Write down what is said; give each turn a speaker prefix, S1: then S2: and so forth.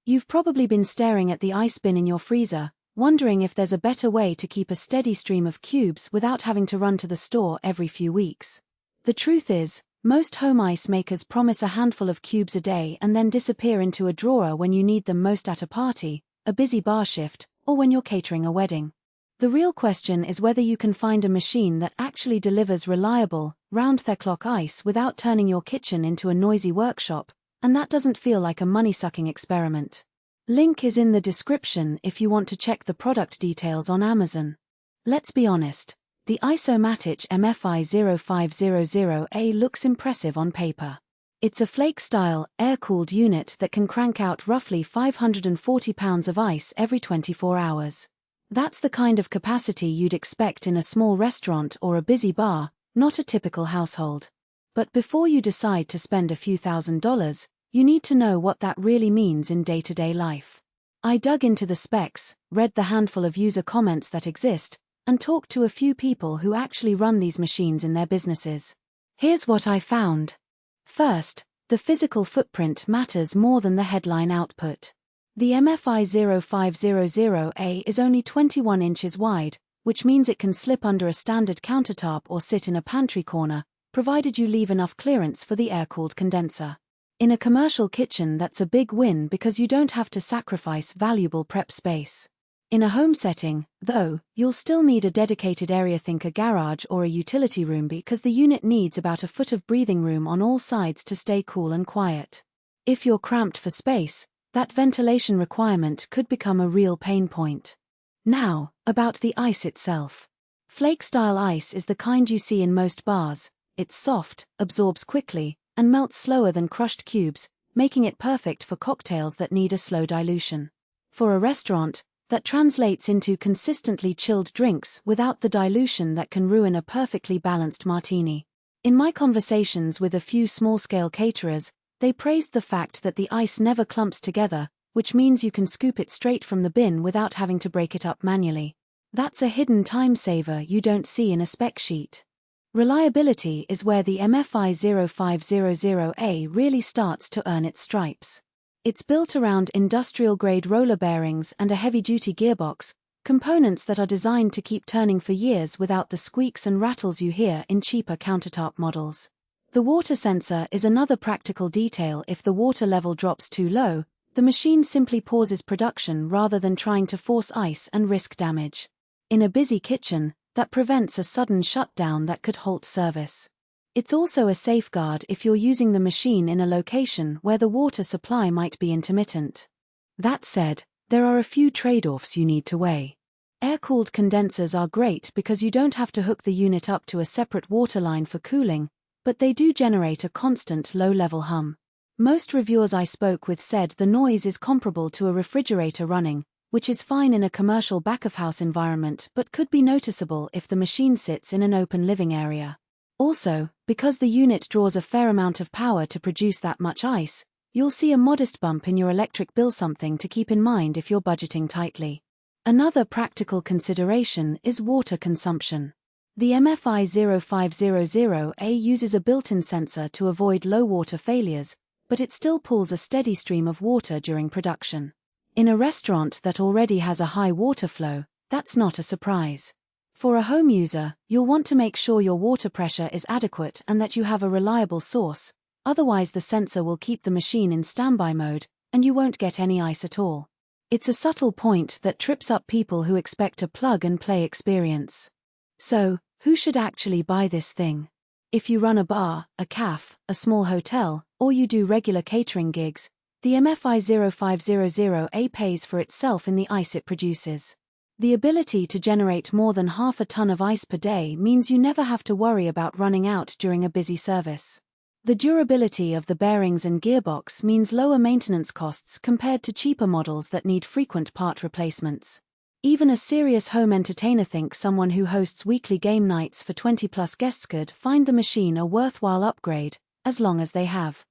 S1: You've probably been staring at the ice bin in your freezer, wondering if there's a better way to keep a steady stream of cubes without having to run to the store every few weeks. The truth is, most home ice makers promise a handful of cubes a day and then disappear into a drawer when you need them most at a party, a busy bar shift, or when you're catering a wedding. The real question is whether you can find a machine that actually delivers reliable, round-the-clock ice without turning your kitchen into a noisy workshop, and that doesn't feel like a money-sucking experiment. Link is in the description if you want to check the product details on Amazon. Let's be honest, the Matic MFI0500A looks impressive on paper. It's a flake-style, air-cooled unit that can crank out roughly 540 pounds of ice every 24 hours. That's the kind of capacity you'd expect in a small restaurant or a busy bar, not a typical household. But before you decide to spend a few $1,000s, you need to know what that really means in day-to-day life. I dug into the specs, read the handful of user comments that exist, and talked to a few people who actually run these machines in their businesses. Here's what I found. First, the physical footprint matters more than the headline output. The MFI0500A is only 21 inches wide, which means it can slip under a standard countertop or sit in a pantry corner, provided you leave enough clearance for the air-cooled condenser. In a commercial kitchen, that's a big win because you don't have to sacrifice valuable prep space. In a home setting, though, you'll still need a dedicated area, think a garage or a utility room, because the unit needs about a foot of breathing room on all sides to stay cool and quiet. If you're cramped for space, that ventilation requirement could become a real pain point. Now, about the ice itself. Flake-style ice is the kind you see in most bars. It's soft, absorbs quickly, and melts slower than crushed cubes, making it perfect for cocktails that need a slow dilution. For a restaurant, that translates into consistently chilled drinks without the dilution that can ruin a perfectly balanced martini. In my conversations with a few small-scale caterers, they praised the fact that the ice never clumps together, which means you can scoop it straight from the bin without having to break it up manually. That's a hidden time saver you don't see in a spec sheet. Reliability is where the MFI0500A really starts to earn its stripes. It's built around industrial-grade roller bearings and a heavy-duty gearbox, components that are designed to keep turning for years without the squeaks and rattles you hear in cheaper countertop models. The water sensor is another practical detail. If the water level drops too low, the machine simply pauses production rather than trying to force ice and risk damage. In a busy kitchen, that prevents a sudden shutdown that could halt service. It's also a safeguard if you're using the machine in a location where the water supply might be intermittent. That said, there are a few trade-offs you need to weigh. Air-cooled condensers are great because you don't have to hook the unit up to a separate water line for cooling, but they do generate a constant low-level hum. Most reviewers I spoke with said the noise is comparable to a refrigerator running, which is fine in a commercial back-of-house environment but could be noticeable if the machine sits in an open living area. Also, because the unit draws a fair amount of power to produce that much ice, you'll see a modest bump in your electric bill, something to keep in mind if you're budgeting tightly. Another practical consideration is water consumption. The MFI0500A uses a built-in sensor to avoid low water failures, but it still pulls a steady stream of water during production. In a restaurant that already has a high water flow, that's not a surprise. For a home user, you'll want to make sure your water pressure is adequate and that you have a reliable source, otherwise the sensor will keep the machine in standby mode, and you won't get any ice at all. It's a subtle point that trips up people who expect a plug-and-play experience. So, who should actually buy this thing? If you run a bar, a cafe, a small hotel, or you do regular catering gigs, the MFI0500A pays for itself in the ice it produces. The ability to generate more than half a ton of ice per day means you never have to worry about running out during a busy service. The durability of the bearings and gearbox means lower maintenance costs compared to cheaper models that need frequent part replacements. Even a serious home entertainer, think someone who hosts weekly game nights for 20+ guests, could find the machine a worthwhile upgrade, as long as they have